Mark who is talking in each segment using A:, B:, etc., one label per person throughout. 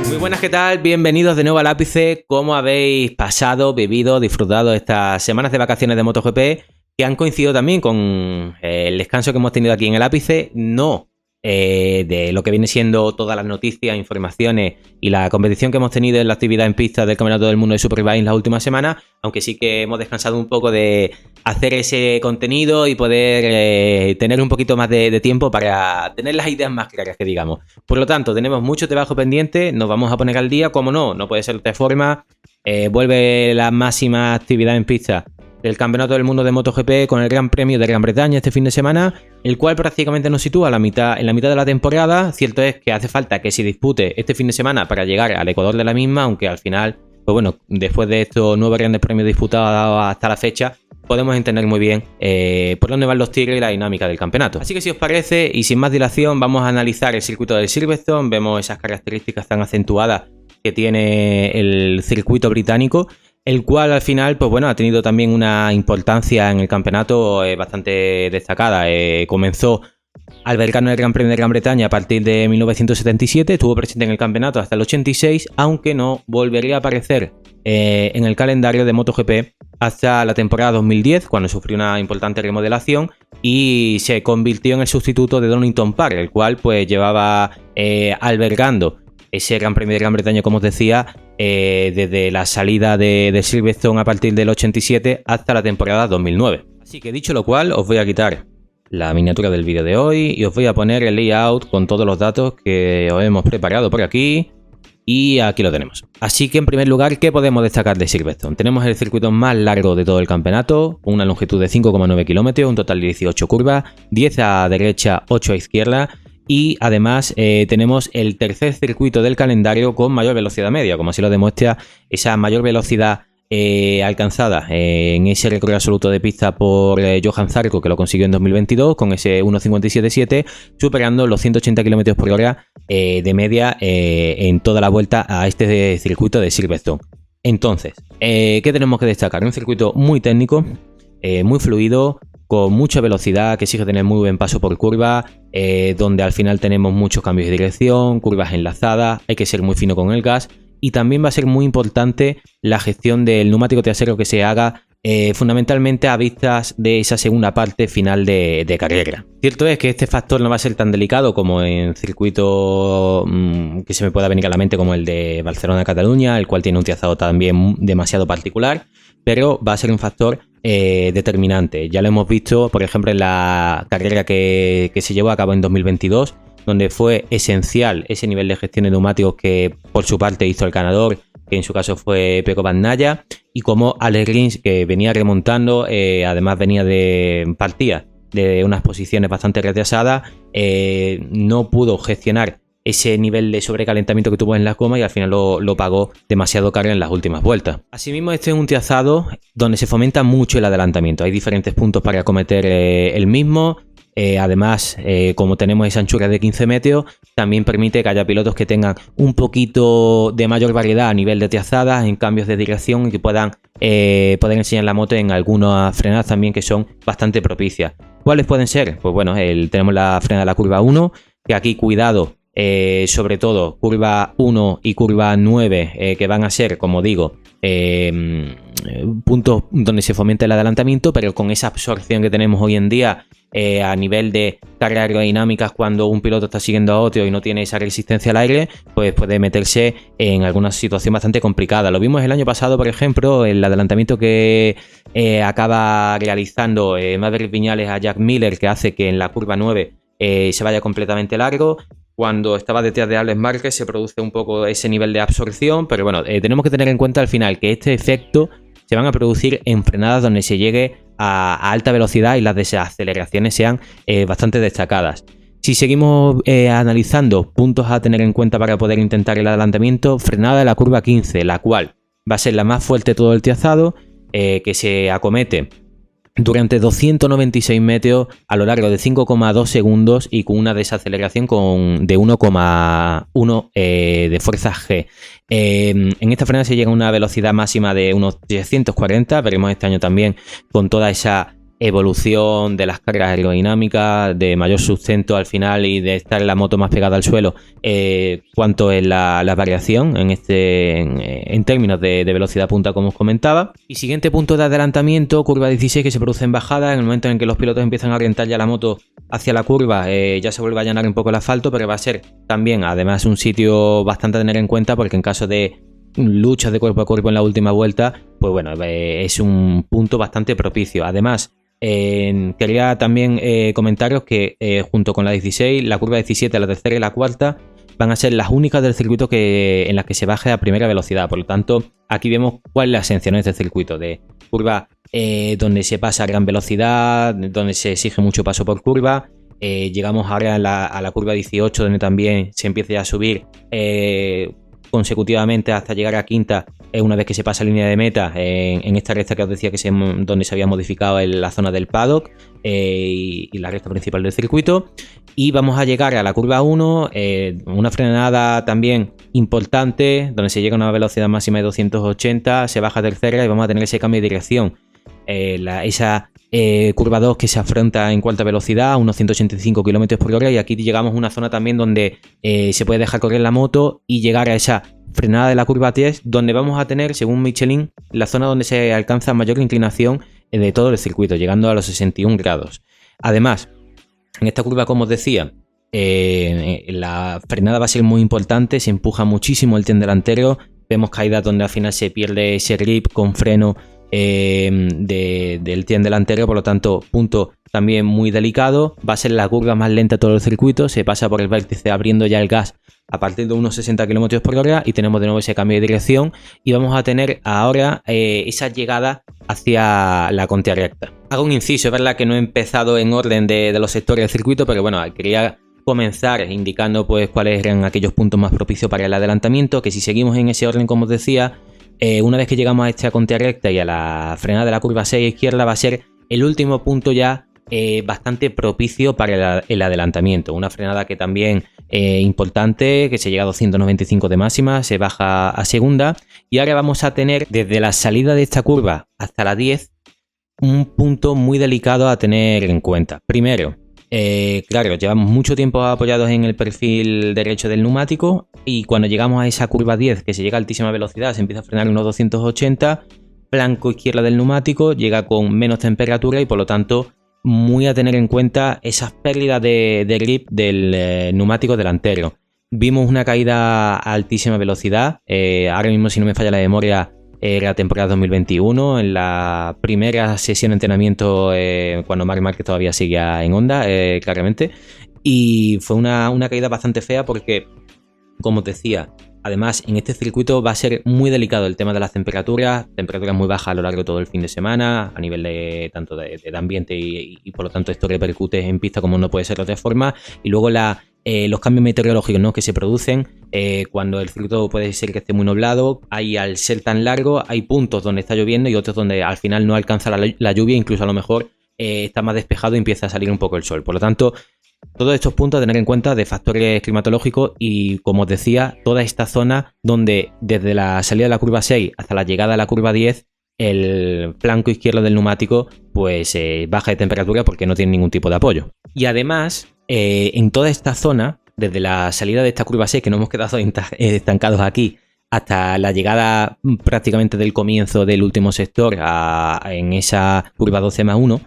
A: Muy buenas, ¿qué tal? Bienvenidos de nuevo al Ápice. ¿Cómo habéis pasado, vivido, disfrutado estas semanas de vacaciones de MotoGP que han coincidido también con el descanso que hemos tenido aquí en el Ápice? No de lo que viene siendo todas las noticias, informaciones y la competición que hemos tenido en la actividad en pista del Campeonato del Mundo de Superbike en las últimas semanas, aunque sí que hemos descansado un poco de hacer ese contenido y poder tener un poquito más de tiempo para tener las ideas más claras, que digamos. Por lo tanto, tenemos mucho trabajo pendiente, nos vamos a poner al día, como no puede ser de otra forma. Vuelve la máxima actividad en pista del Campeonato del Mundo de MotoGP con el Gran Premio de Gran Bretaña este fin de semana, el cual prácticamente nos sitúa en la mitad de la temporada. Cierto es que hace falta que se dispute este fin de semana para llegar al ecuador de la misma, aunque al final, pues bueno, después de estos 9 grandes premios disputados hasta la fecha, podemos entender muy bien por dónde van los tiros y la dinámica del campeonato. Así que si os parece, y sin más dilación, vamos a analizar el circuito del Silverstone. Vemos esas características tan acentuadas que tiene el circuito británico, el cual al final, pues bueno, ha tenido también una importancia en el campeonato bastante destacada. Comenzó albergando el Gran Premio de Gran Bretaña a partir de 1977, estuvo presente en el campeonato hasta el 86, aunque no volvería a aparecer en el calendario de MotoGP hasta la temporada 2010, cuando sufrió una importante remodelación y se convirtió en el sustituto de Donington Park, el cual pues llevaba albergando ese Gran Premio de Gran Bretaña, como os decía, desde la salida de Silverstone a partir del 87 hasta la temporada 2009. Así que dicho lo cual, os voy a quitar la miniatura del vídeo de hoy y os voy a poner el layout con todos los datos que os hemos preparado por aquí. Y aquí lo tenemos. Así que en primer lugar, ¿qué podemos destacar de Silverstone? Tenemos el circuito más largo de todo el campeonato, una longitud de 5,9 kilómetros, un total de 18 curvas, 10 a derecha, 8 a izquierda. Y además tenemos el tercer circuito del calendario con mayor velocidad media, como así lo demuestra esa mayor velocidad alcanzada en ese récord absoluto de pista por Johan Zarco, que lo consiguió en 2022 con ese 1.57.7, superando los 180 km por hora de media en toda la vuelta a este circuito de Silverstone. Entonces, ¿qué tenemos que destacar? Un circuito muy técnico, muy fluido, con mucha velocidad, que exige tener muy buen paso por curva, donde al final tenemos muchos cambios de dirección, curvas enlazadas, hay que ser muy fino con el gas, y también va a ser muy importante la gestión del neumático trasero que se haga fundamentalmente a vistas de esa segunda parte final de carrera. Cierto es que este factor no va a ser tan delicado como en circuito que se me pueda venir a la mente, como el de Barcelona-Cataluña, el cual tiene un trazado también demasiado particular, pero va a ser un factor determinante. Ya lo hemos visto, por ejemplo, en la carrera que se llevó a cabo en 2022, donde fue esencial ese nivel de gestión de neumáticos que por su parte hizo el ganador, que en su caso fue Pecco Bagnaia, y como Alex Rins, que venía remontando, además partía de unas posiciones bastante retrasadas, no pudo gestionar ese nivel de sobrecalentamiento que tuvo en la goma y al final lo pagó demasiado caro en las últimas vueltas. Asimismo, este es un trazado donde se fomenta mucho el adelantamiento. Hay diferentes puntos para acometer el mismo. Además, como tenemos esa anchura de 15 metros, también permite que haya pilotos que tengan un poquito de mayor variedad a nivel de trazadas, en cambios de dirección, y que puedan poder enseñar la moto en algunas frenadas también que son bastante propicias. ¿Cuáles pueden ser? Pues bueno, tenemos la frenada de la curva 1, que aquí cuidado, sobre todo curva 1 y curva 9, que van a ser, como digo, puntos donde se fomenta el adelantamiento, pero con esa absorción que tenemos hoy en día a nivel de cargas aerodinámicas, cuando un piloto está siguiendo a otro y no tiene esa resistencia al aire, pues puede meterse en alguna situación bastante complicada. Lo vimos el año pasado, por ejemplo, el adelantamiento que acaba realizando Maverick Viñales a Jack Miller, que hace que en la curva 9 se vaya completamente largo. Cuando estaba detrás de Alex Márquez se produce un poco ese nivel de absorción, pero bueno, tenemos que tener en cuenta al final que este efecto se van a producir en frenadas donde se llegue a alta velocidad y las desaceleraciones sean bastante destacadas. Si seguimos analizando puntos a tener en cuenta para poder intentar el adelantamiento, frenada de la curva 15, la cual va a ser la más fuerte de todo el trazado, que se acomete durante 296 metros a lo largo de 5,2 segundos y con una desaceleración de 1,1 de fuerza G. En esta frenada se llega a una velocidad máxima de unos 340, veremos este año también con toda esa evolución de las cargas aerodinámicas, de mayor sustento al final y de estar la moto más pegada al suelo, cuánto es la variación en términos de velocidad punta, como os comentaba. Y siguiente punto de adelantamiento, curva 16, que se produce en bajada. En el momento en que los pilotos empiezan a orientar ya la moto hacia la curva, ya se vuelve a allanar un poco el asfalto, pero va a ser también, además, un sitio bastante a tener en cuenta, porque en caso de luchas de cuerpo a cuerpo en la última vuelta, pues bueno, es un punto bastante propicio. Además, quería también comentaros que junto con la 16, la curva 17, la tercera y la cuarta van a ser las únicas del circuito en las que se baje a primera velocidad. Por lo tanto, aquí vemos cuál es la esencia, ¿no?, de este circuito, de curva donde se pasa a gran velocidad, donde se exige mucho paso por curva. Llegamos ahora a la curva 18, donde también se empieza a subir consecutivamente hasta llegar a quinta, una vez que se pasa línea de meta, en esta recta que os decía donde se había modificado la zona del paddock y la recta principal del circuito. Y vamos a llegar a la curva 1, una frenada también importante, donde se llega a una velocidad máxima de 280, se baja a tercera y vamos a tener ese cambio de dirección. Esa curva 2 que se afronta en cuarta velocidad a unos 185 km por hora, y aquí llegamos a una zona también donde se puede dejar correr la moto y llegar a esa frenada de la curva 10, donde vamos a tener, según Michelin, la zona donde se alcanza mayor inclinación de todo el circuito, llegando a los 61 grados. Además, en esta curva, como os decía, la frenada va a ser muy importante, se empuja muchísimo el tren delantero, vemos caídas donde al final se pierde ese grip con freno del tren delantero, por lo tanto, punto también muy delicado. Va a ser la curva más lenta de todo el circuito, se pasa por el vértice abriendo ya el gas a partir de unos 60 km por hora y tenemos de nuevo ese cambio de dirección y vamos a tener ahora esa llegada hacia la contrarrecta. Hago un inciso, es verdad que no he empezado en orden de los sectores del circuito, pero bueno, quería comenzar indicando pues cuáles eran aquellos puntos más propicios para el adelantamiento, que si seguimos en ese orden, como os decía, una vez que llegamos a esta contrarrecta y a la frenada de la curva 6 izquierda, va a ser el último punto ya bastante propicio para el adelantamiento. Una frenada que también importante, que se llega a 295 de máxima, se baja a segunda y ahora vamos a tener desde la salida de esta curva hasta la 10 un punto muy delicado a tener en cuenta. Primero, claro, llevamos mucho tiempo apoyados en el perfil derecho del neumático y cuando llegamos a esa curva 10, que se llega a altísima velocidad, se empieza a frenar unos 280, flanco izquierda del neumático, llega con menos temperatura y por lo tanto muy a tener en cuenta esas pérdidas de grip del neumático delantero. Vimos una caída a altísima velocidad, ahora mismo, si no me falla la memoria, era temporada 2021, en la primera sesión de entrenamiento, cuando Marc Márquez todavía seguía en Honda, claramente, y fue una caída bastante fea porque, como os decía, además en este circuito va a ser muy delicado el tema de las temperaturas muy bajas a lo largo de todo el fin de semana, a nivel tanto de ambiente y por lo tanto esto repercute en pista como no puede ser de otra forma, y luego los cambios meteorológicos, ¿no?, que se producen cuando el circuito puede ser que esté muy nublado. Al ser tan largo hay puntos donde está lloviendo y otros donde al final no alcanza la lluvia, incluso a lo mejor está más despejado y empieza a salir un poco el sol. Por lo tanto, todos estos puntos a tener en cuenta de factores climatológicos y, como os decía, toda esta zona donde desde la salida de la curva 6 hasta la llegada a la curva 10 el flanco izquierdo del neumático pues baja de temperatura porque no tiene ningún tipo de apoyo. Y además, en toda esta zona, desde la salida de esta curva 6, que nos hemos quedado estancados aquí, hasta la llegada prácticamente del comienzo del último sector en esa curva 12+1,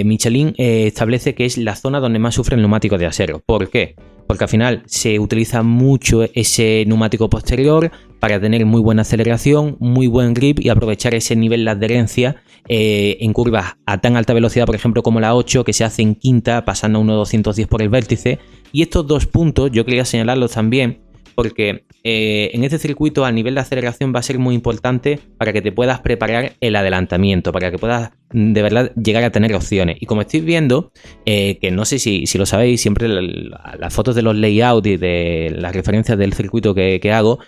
A: Michelin establece que es la zona donde más sufre el neumático de acero. ¿Por qué? Porque al final se utiliza mucho ese neumático posterior para tener muy buena aceleración, muy buen grip y aprovechar ese nivel de adherencia en curvas a tan alta velocidad, por ejemplo como la 8, que se hace en quinta pasando a 1.210 por el vértice. Y estos dos puntos yo quería señalarlos también porque en este circuito a nivel de aceleración va a ser muy importante para que te puedas preparar el adelantamiento, para que puedas de verdad llegar a tener opciones. Y como estáis viendo, que no sé si lo sabéis, siempre las fotos de los layouts y de las referencias del circuito que hago,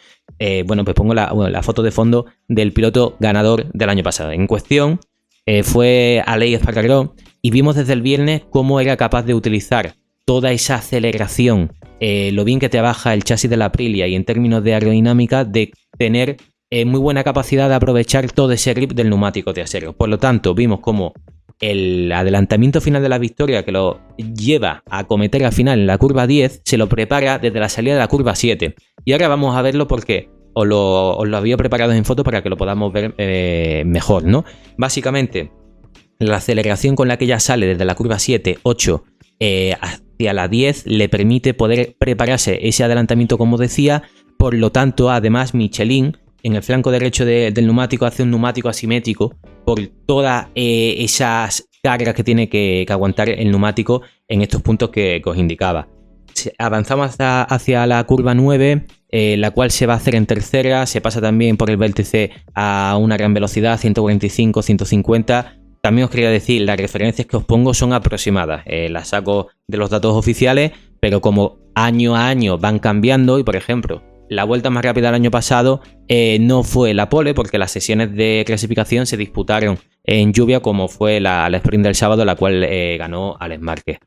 A: bueno, pues pongo la foto de fondo del piloto ganador del año pasado. En cuestión fue Aleix Espargaró y vimos desde el viernes cómo era capaz de utilizar toda esa aceleración, lo bien que te baja el chasis de la Aprilia y en términos de aerodinámica, de tener muy buena capacidad de aprovechar todo ese grip del neumático trasero. Por lo tanto, vimos como el adelantamiento final de la victoria que lo lleva a cometer al final en la curva 10 se lo prepara desde la salida de la curva 7. Y ahora vamos a verlo porque os lo había preparado en foto para que lo podamos ver mejor, ¿no? Básicamente, la aceleración con la que ya sale desde la curva 7, 8 hacia la 10 le permite poder prepararse ese adelantamiento, como decía. Por lo tanto, además, Michelin en el flanco derecho del neumático hace un neumático asimétrico por todas esas cargas que tiene que aguantar el neumático en estos puntos que os indicaba. Avanzamos hacia la curva 9, la cual se va a hacer en tercera. Se pasa también por el vértice a una gran velocidad, 145, 150. También os quería decir, las referencias que os pongo son aproximadas. Las saco de los datos oficiales, pero como año a año van cambiando y, por ejemplo, la vuelta más rápida del año pasado no fue la pole porque las sesiones de clasificación se disputaron en lluvia, como fue la sprint del sábado, la cual ganó Alex Márquez.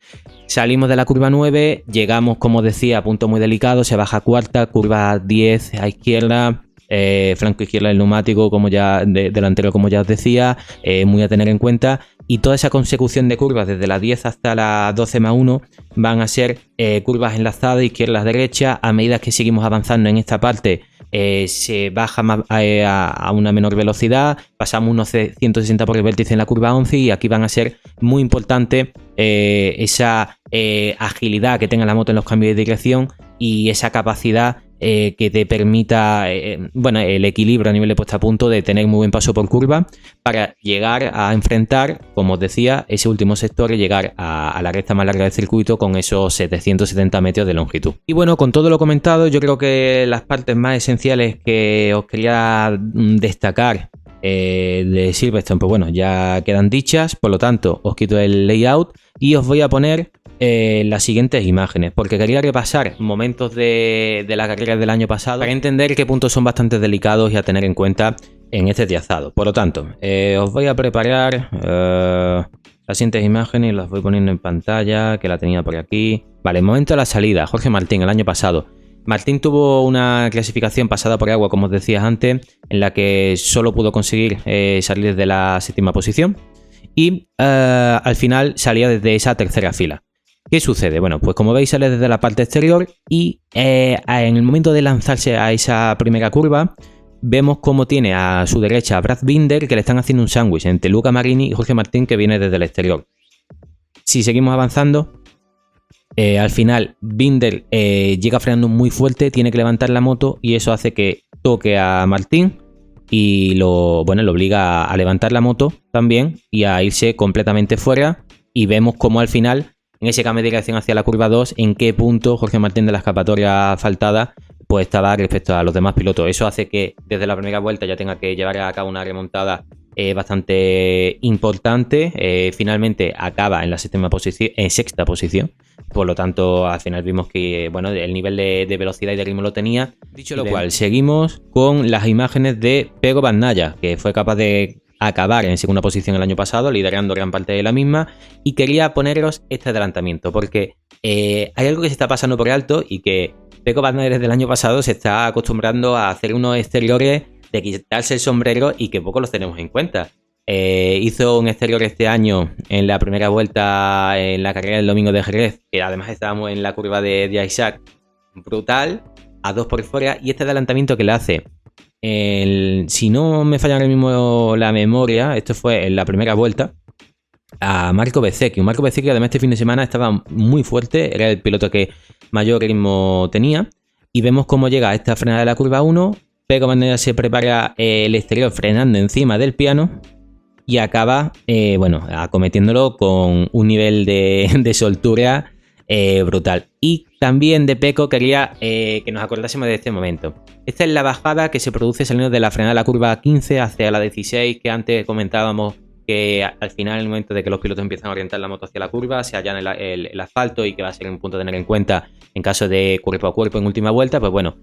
A: Salimos de la curva 9, llegamos, como decía, a punto muy delicado, se baja cuarta, curva 10 a izquierda, flanco izquierda del neumático, como ya delantero, como ya os decía, muy a tener en cuenta. Y toda esa consecución de curvas desde la 10 hasta la 12+1 van a ser curvas enlazadas, izquierda-derecha. A medida que seguimos avanzando en esta parte, se baja más, a una menor velocidad, pasamos unos 160 por el vértice en la curva 11 y aquí van a ser muy importante esa agilidad que tenga la moto en los cambios de dirección y esa capacidad que te permita el equilibrio a nivel de puesta a punto, de tener muy buen paso por curva para llegar a enfrentar, como os decía, ese último sector y llegar a la recta más larga del circuito con esos 770 metros de longitud. Y bueno, con todo lo comentado, yo creo que las partes más esenciales que os quería destacar de Silverstone, pues bueno, ya quedan dichas. Por lo tanto, os quito el layout y os voy a poner las siguientes imágenes, porque quería repasar momentos de la carrera del año pasado para entender qué puntos son bastante delicados y a tener en cuenta en este trazado. Por lo tanto, os voy a preparar las siguientes imágenes y las voy poniendo en pantalla, que la tenía por aquí. Vale, momento de la salida. Jorge Martín, el año pasado. Martín tuvo una clasificación pasada por agua, como os decía antes, en la que solo pudo conseguir salir desde la 7ª posición y al final salía desde esa tercera fila. ¿Qué sucede? Bueno, pues como veis sale desde la parte exterior y en el momento de lanzarse a esa primera curva vemos cómo tiene a su derecha a Brad Binder, que le están haciendo un sándwich entre Luca Marini y Jorge Martín, que viene desde el exterior. Si seguimos avanzando, al final Binder llega frenando muy fuerte, tiene que levantar la moto y eso hace que toque a Martín y lo obliga a levantar la moto también y a irse completamente fuera. Y vemos cómo al final, en ese cambio de dirección hacia la curva 2, en qué punto Jorge Martín de la escapatoria asfaltada pues estaba respecto a los demás pilotos. Eso hace que desde la primera vuelta ya tenga que llevar a cabo una remontada bastante importante. Finalmente acaba en la sexta posición. Por lo tanto, al final vimos que el nivel de velocidad y de ritmo lo tenía. Dicho lo cual, seguimos con las imágenes de Pego Bagnaia, que fue capaz de acabar en segunda posición el año pasado, liderando gran parte de la misma. Y quería poneros este adelantamiento, porque hay algo que se está pasando por alto y que Pecco Bagnaia desde el año pasado se está acostumbrando a hacer unos exteriores de quitarse el sombrero y que poco los tenemos en cuenta. Hizo un exterior este año en la primera vuelta en la carrera del domingo de Jerez, que además estábamos en la curva de Isaac, brutal, a 2 por fuera, y este adelantamiento que le hace, si no me falla ahora mismo la memoria, esto fue en la primera vuelta, a Marco Bezzecchi. Marco Bezzecchi además este fin de semana estaba muy fuerte, era el piloto que mayor ritmo tenía, y vemos cómo llega a esta frenada de la curva 1, Pecco Bagnaia se prepara el exterior frenando encima del piano y acaba acometiéndolo con un nivel de soltura brutal. Y también de Pecco quería que nos acordásemos de este momento. Esta es la bajada que se produce saliendo de la frenada de la curva 15 hacia la 16, que antes comentábamos que al final, en el momento de que los pilotos empiezan a orientar la moto hacia la curva, se hallan el asfalto y que va a ser un punto a tener en cuenta en caso de cuerpo a cuerpo en última vuelta. Pues bueno,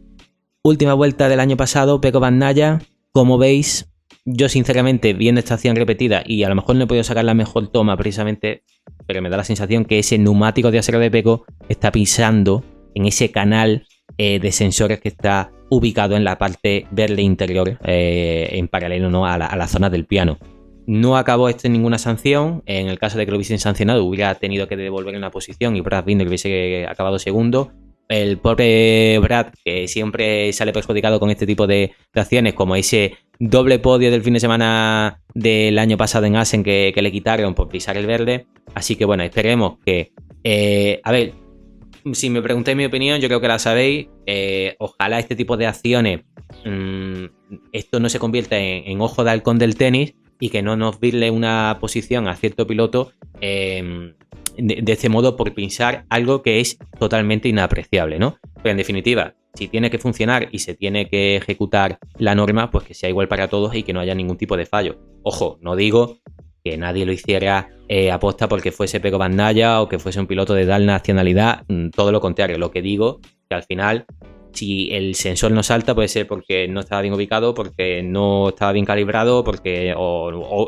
A: última vuelta del año pasado, Pecco Bagnaia, como veis, yo sinceramente viendo esta acción repetida y a lo mejor no he podido sacar la mejor toma precisamente, pero me da la sensación que ese neumático de acero de Pecco está pisando en ese canal de sensores que está ubicado en la parte verde interior, en paralelo, ¿no?, a la zona del piano. No acabó esto en ninguna sanción. En el caso de que lo hubiesen sancionado, hubiera tenido que devolver en la posición y Brad Binder hubiese acabado segundo. El pobre Brad, que siempre sale perjudicado con este tipo de acciones, como ese doble podio del fin de semana del año pasado en Assen que le quitaron por pisar el verde. Así que bueno, esperemos que... a ver, si me preguntáis mi opinión, yo creo que la sabéis. Ojalá este tipo de acciones, esto no se convierta en ojo de halcón del tenis y que no nos virle una posición a cierto piloto de este modo por pensar algo que es totalmente inapreciable, ¿no? Pero en definitiva, si tiene que funcionar y se tiene que ejecutar la norma, pues que sea igual para todos y que no haya ningún tipo de fallo. Ojo, no digo que nadie lo hiciera aposta porque fuese Pecco Bagnaia o que fuese un piloto de tal nacionalidad, todo lo contrario. Lo que digo que al final, si el sensor no salta, puede ser porque no estaba bien ubicado, porque no estaba bien calibrado, porque lo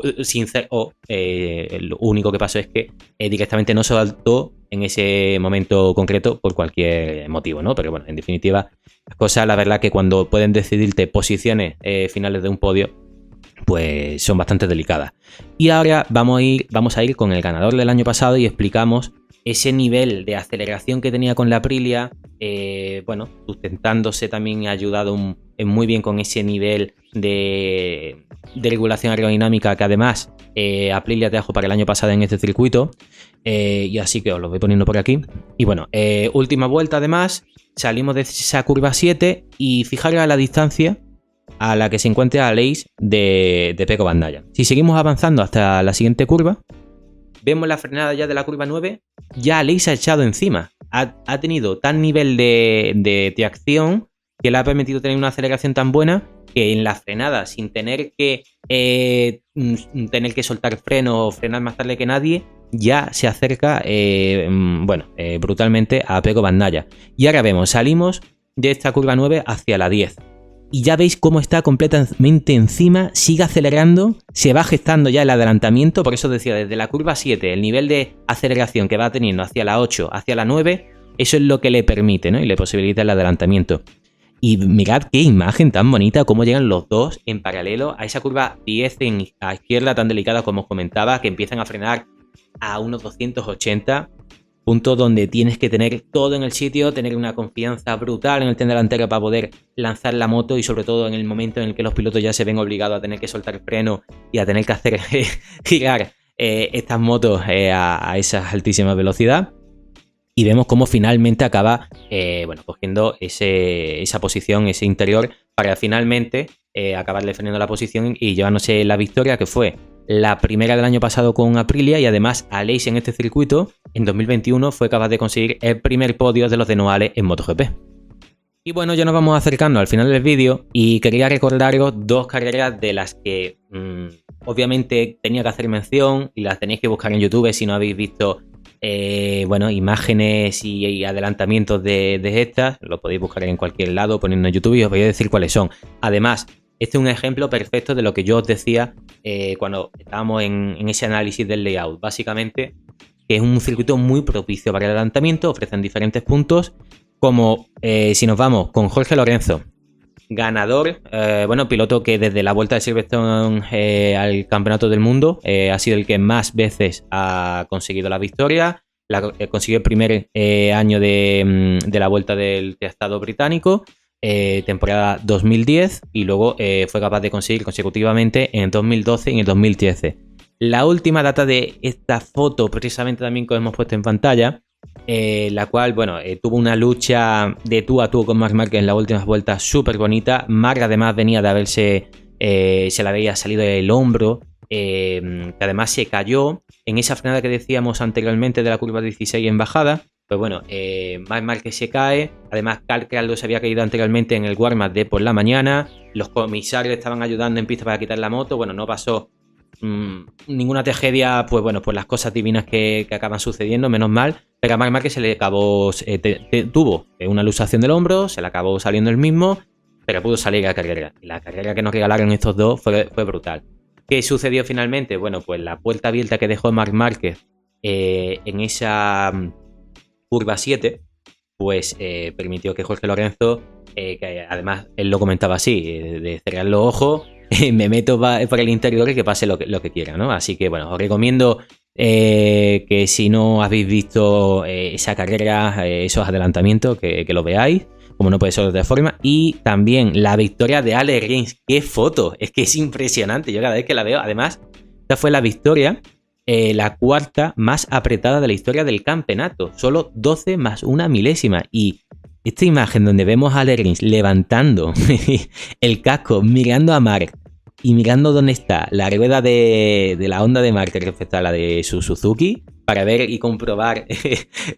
A: único que pasó es que directamente no saltó en ese momento concreto por cualquier motivo, ¿no? Pero bueno, en definitiva, las cosas, la verdad que cuando pueden decidirte posiciones finales de un podio, pues son bastante delicadas. Y ahora vamos a ir con el ganador del año pasado y explicamos ese nivel de aceleración que tenía con la Aprilia, bueno, sustentándose también ha ayudado muy bien con ese nivel de regulación aerodinámica que además Aprilia trajo para el año pasado en este circuito, y así que os lo voy poniendo por aquí. Y bueno, última vuelta además, salimos de esa curva 7 y fijaros a la distancia a la que se encuentra Aleix de Pecco Bagnaia. Si seguimos avanzando hasta la siguiente curva, vemos la frenada ya de la curva 9, ya Aleix se ha echado encima. Ha tenido tal nivel de tracción que le ha permitido tener una aceleración tan buena que en la frenada, sin tener que soltar freno o frenar más tarde que nadie, ya se acerca brutalmente a Pecco Bagnaia. Y ahora vemos, salimos de esta curva 9 hacia la 10. Y ya veis cómo está completamente encima, sigue acelerando, se va gestando ya el adelantamiento. Por eso decía, desde la curva 7, el nivel de aceleración que va teniendo hacia la 8, hacia la 9, eso es lo que le permite, ¿no?, y le posibilita el adelantamiento. Y mirad qué imagen tan bonita, cómo llegan los dos en paralelo a esa curva 10 a izquierda tan delicada como os comentaba, que empiezan a frenar a unos 280. Punto donde tienes que tener todo en el sitio, tener una confianza brutal en el tren delantero para poder lanzar la moto, y sobre todo en el momento en el que los pilotos ya se ven obligados a tener que soltar el freno y a tener que hacer girar estas motos a esa altísima velocidad. Y vemos cómo finalmente acaba cogiendo esa posición, ese interior, para finalmente acabar defendiendo la posición y llevándose la victoria, que fue la primera del año pasado con Aprilia, y además Aleix en este circuito en 2021 fue capaz de conseguir el primer podio de los de Noale en MotoGP. Y bueno, ya nos vamos acercando al final del vídeo y quería recordaros dos carreras de las que obviamente tenía que hacer mención, y las tenéis que buscar en YouTube si no habéis visto imágenes y adelantamientos de estas. Lo podéis buscar en cualquier lado poniendo en YouTube y os voy a decir cuáles son. Además, este es un ejemplo perfecto de lo que yo os decía cuando estábamos en ese análisis del layout. Básicamente, que es un circuito muy propicio para el adelantamiento, ofrecen diferentes puntos, como si nos vamos con Jorge Lorenzo, ganador, piloto que desde la Vuelta de Silverstone al Campeonato del Mundo ha sido el que más veces ha conseguido la victoria. Consiguió el primer año de la Vuelta del Triestado británico, temporada 2010, y luego fue capaz de conseguir consecutivamente en 2012 y en 2013. La última data de esta foto, precisamente también que hemos puesto en pantalla, la cual, tuvo una lucha de tú a tú con Marc Márquez en las últimas vueltas súper bonita. Marc además venía de haberse, se le había salido el hombro, que además se cayó en esa frenada que decíamos anteriormente de la curva 16 en bajada. Pues Marc Márquez se cae. Además, Carl Craldo se había caído anteriormente en el warm-up de por la mañana. Los comisarios estaban ayudando en pista para quitar la moto. No pasó ninguna tragedia, pues las cosas divinas que acaban sucediendo, menos mal. Pero a Marc Márquez se le acabó, tuvo una luxación del hombro, se le acabó saliendo el mismo, pero pudo salir a la carrera. Y la carrera que nos regalaron estos dos fue brutal. ¿Qué sucedió finalmente? Pues la vuelta abierta que dejó Marc Márquez en esa curva 7, pues permitió que Jorge Lorenzo, que además él lo comentaba así, de cerrar los ojos, me meto por el interior y que pase lo que quiera, ¿no? Así que bueno, os recomiendo que si no habéis visto esa carrera, esos adelantamientos, que lo veáis, como no puede ser de otra forma. Y también la victoria de Alex Rins. ¡Qué foto! Es que es impresionante. Yo cada vez que la veo, además, esta fue la victoria, la cuarta más apretada de la historia del campeonato. Solo 12 más una milésima. Y esta imagen donde vemos a Alex Rins levantando el casco, mirando a Marc y mirando dónde está la rueda de la Honda de Marc respecto a la de su Suzuki, para ver y comprobar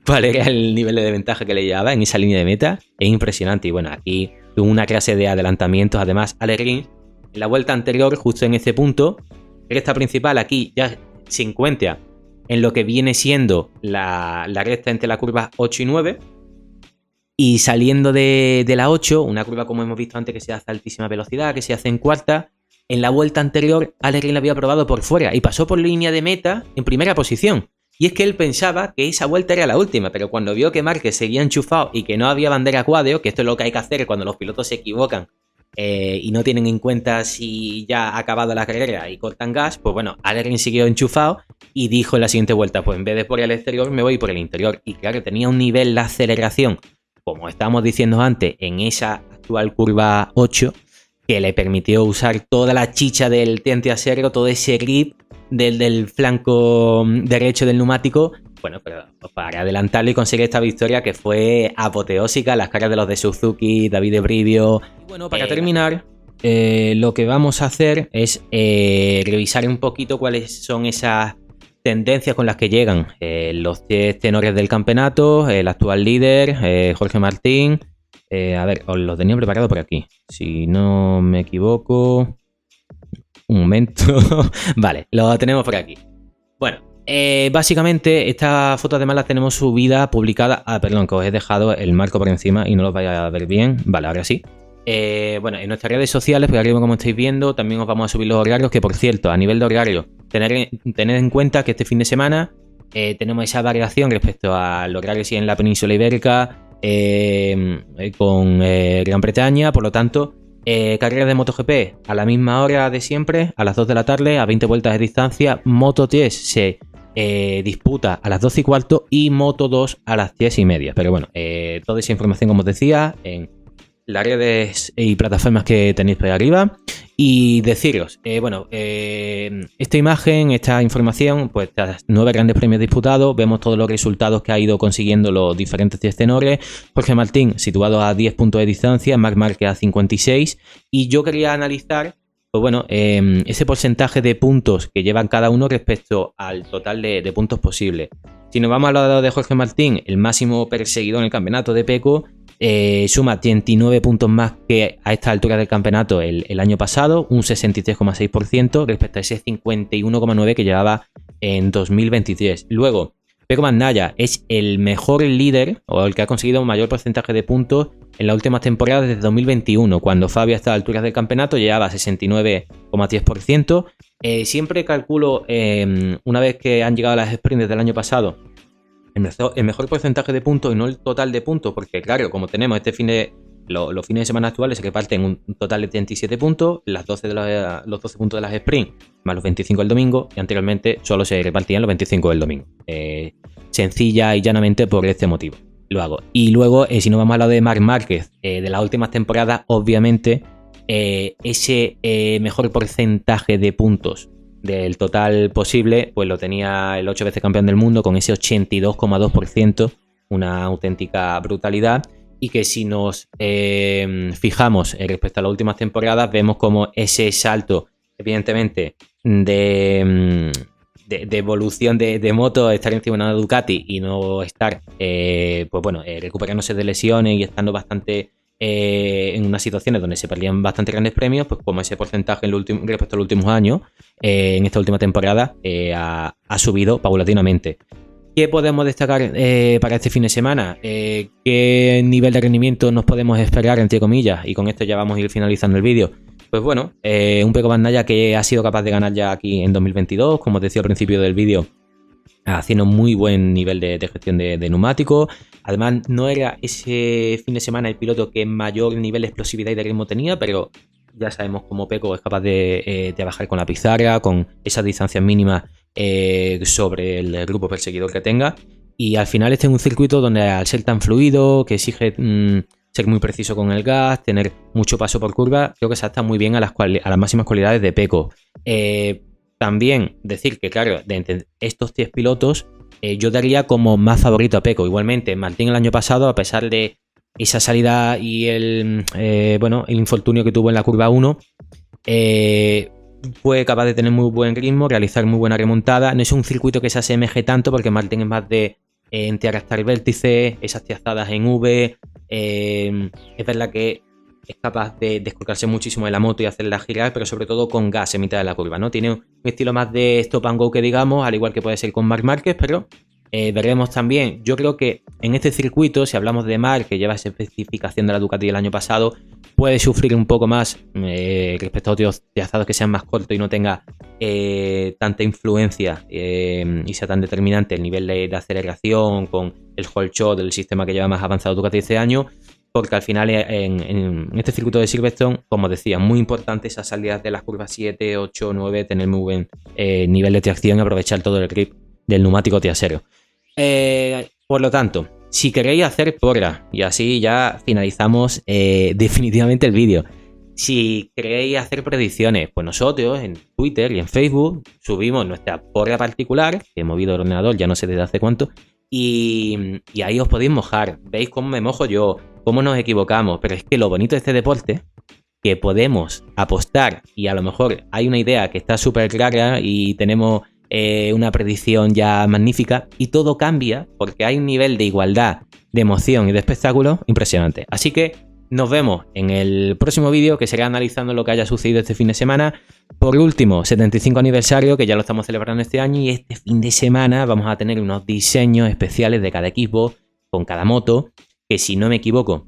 A: cuál era el nivel de ventaja que le llevaba en esa línea de meta, es impresionante. Y bueno, aquí tuvo una clase de adelantamientos. Además, Alex Rins, en la vuelta anterior, justo en este punto, recta principal, aquí ya se encuentra en lo que viene siendo la recta entre la curva 8 y 9, y saliendo de la 8, una curva como hemos visto antes que se hace a altísima velocidad, que se hace en cuarta, en la vuelta anterior Alex Rins la había probado por fuera y pasó por línea de meta en primera posición. Y es que él pensaba que esa vuelta era la última, pero cuando vio que Márquez seguía enchufado y que no había bandera cuadro, que esto es lo que hay que hacer cuando los pilotos se equivocan y no tienen en cuenta si ya ha acabado la carrera y cortan gas, pues bueno, Alex Rins siguió enchufado y dijo en la siguiente vuelta, pues en vez de por el exterior me voy por el interior. Y claro, tenía un nivel de aceleración, como estábamos diciendo antes, en esa actual curva 8, que le permitió usar toda la chicha del tente acero, todo ese grip del flanco derecho del neumático, bueno, pero para adelantarlo y conseguir esta victoria que fue apoteósica, las caras de los de Suzuki, David Brivio. Y bueno, para terminar, lo que vamos a hacer es revisar un poquito cuáles son esas tendencias con las que llegan los 10 tenores del campeonato, el actual líder, Jorge Martín. A ver, os lo tenía preparado por aquí, si no me equivoco. Un momento. Vale, lo tenemos por aquí. Bueno, básicamente esta foto además la tenemos subida, publicada. Perdón, que os he dejado el marco por encima y no lo vais a ver bien. Vale, ahora sí. Bueno, en nuestras redes sociales, por arriba como estáis viendo, también os vamos a subir los horarios, que por cierto, a nivel de horario, tened en cuenta que este fin de semana tenemos esa variación respecto al horario si en la península ibérica con Gran Bretaña, por lo tanto, carreras de MotoGP a la misma hora de siempre, a las 2 de la tarde, a 20 vueltas de distancia. Moto3 se disputa a las 12:15 y Moto2 a las 10:30. Pero bueno, toda esa información, como os decía, en las redes y plataformas que tenéis por ahí arriba. Y deciros, esta imagen, esta información, pues 9 grandes premios disputados, vemos todos los resultados que ha ido consiguiendo los diferentes 10 tenores. Jorge Martín situado a 10 puntos de distancia, Marc Márquez a 56, y yo quería analizar, pues bueno, ese porcentaje de puntos que llevan cada uno respecto al total de puntos posibles. Si nos vamos al lado de Jorge Martín, el máximo perseguidor en el campeonato de Pecco, suma 39 puntos más que a esta altura del campeonato el año pasado, un 63,6% respecto a ese 51,9% que llevaba en 2023. Luego, Pecco Bagnaia es el mejor líder, o el que ha conseguido mayor porcentaje de puntos en las últimas temporadas desde 2021, cuando Fabio a estas alturas del campeonato llevaba 69,10%. Siempre calculo, una vez que han llegado a las sprints del año pasado, el mejor porcentaje de puntos y no el total de puntos, porque claro, como tenemos los fines de semana actuales se reparten un total de 37 puntos, los 12 puntos de las sprints más los 25 del domingo, y anteriormente solo se repartían los 25 del domingo. Sencilla y llanamente por este motivo lo hago. Y luego, si nos vamos a lo de Marc Márquez, de las últimas temporadas, obviamente ese mejor porcentaje de puntos del total posible, pues lo tenía el 8 veces campeón del mundo con ese 82,2%, una auténtica brutalidad. Y que si nos fijamos respecto a las últimas temporadas, vemos como ese salto, evidentemente, de evolución de moto, estar encima de una Ducati y no estar, recuperándose de lesiones y estando bastante en unas situaciones donde se perdían bastante grandes premios, pues como ese porcentaje respecto a los últimos años, en esta última temporada ha subido paulatinamente. ¿Qué podemos destacar para este fin de semana? ¿Qué nivel de rendimiento nos podemos esperar, entre comillas? Y con esto ya vamos a ir finalizando el vídeo. Pues bueno, un Pecco Bagnaia que ha sido capaz de ganar ya aquí en 2022, como os decía al principio del vídeo. haciendo muy buen nivel de gestión de neumáticos. Además, no era ese fin de semana el piloto que mayor nivel de explosividad y de ritmo tenía, pero ya sabemos cómo Pecco es capaz de trabajar con la pizarra, con esas distancias mínimas sobre el grupo perseguidor que tenga. Y al final este es un circuito donde, al ser tan fluido, que exige ser muy preciso con el gas, tener mucho paso por curva, creo que se adapta muy bien a las máximas cualidades de Pecco. También decir que, claro, de entre estos 10 pilotos, yo daría como más favorito a Pecco. Igualmente, Martín el año pasado, a pesar de esa salida y el infortunio que tuvo en la curva 1, fue capaz de tener muy buen ritmo, realizar muy buena remontada. No es un circuito que se asemeje tanto, porque Martín es más de entear hasta el vértice, esas tiazadas en V. Es verdad que es capaz de descolgarse muchísimo de la moto y hacerla girar, pero sobre todo con gas en mitad de la curva, ¿no? Tiene un estilo más de stop and go, que digamos, al igual que puede ser con Marc Márquez, pero veremos también. Yo creo que en este circuito, si hablamos de Marc, que lleva esa especificación de la Ducati el año pasado, puede sufrir un poco más respecto a otros trazados que sean más cortos y no tenga tanta influencia y sea tan determinante el nivel de aceleración con el whole shot del sistema que lleva más avanzado Ducati este año, porque al final en este circuito de Silverstone, como decía, muy importante esas salidas de las curvas 7, 8, 9, tener muy buen nivel de tracción y aprovechar todo el grip del neumático trasero. Por lo tanto, si queréis hacer porra, y así ya finalizamos definitivamente el vídeo. Si queréis hacer predicciones, pues nosotros en Twitter y en Facebook subimos nuestra porra particular, que he movido el ordenador ya no sé desde hace cuánto, y ahí os podéis mojar. Veis cómo me mojo yo, cómo nos equivocamos, pero es que lo bonito de este deporte, que podemos apostar y a lo mejor hay una idea que está súper clara y tenemos una predicción ya magnífica y todo cambia porque hay un nivel de igualdad, de emoción y de espectáculo impresionante. Así que nos vemos en el próximo vídeo, que será analizando lo que haya sucedido este fin de semana. Por último, 75 aniversario, que ya lo estamos celebrando este año, y este fin de semana vamos a tener unos diseños especiales de cada equipo, con cada moto, que si no me equivoco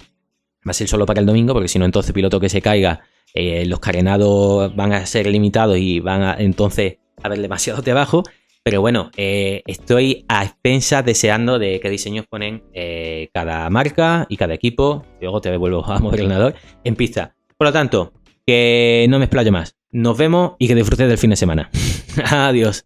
A: va a ser solo para el domingo, porque si no, entonces piloto que se caiga, los carenados van a ser limitados y van a entonces haber demasiado trabajo. Pero bueno, estoy a expensas deseando de qué diseños ponen cada marca y cada equipo. Luego te devuelvo a mover el ordenador en pista. Por lo tanto, que no me explayo más. Nos vemos y que disfrutes del fin de semana. Adiós.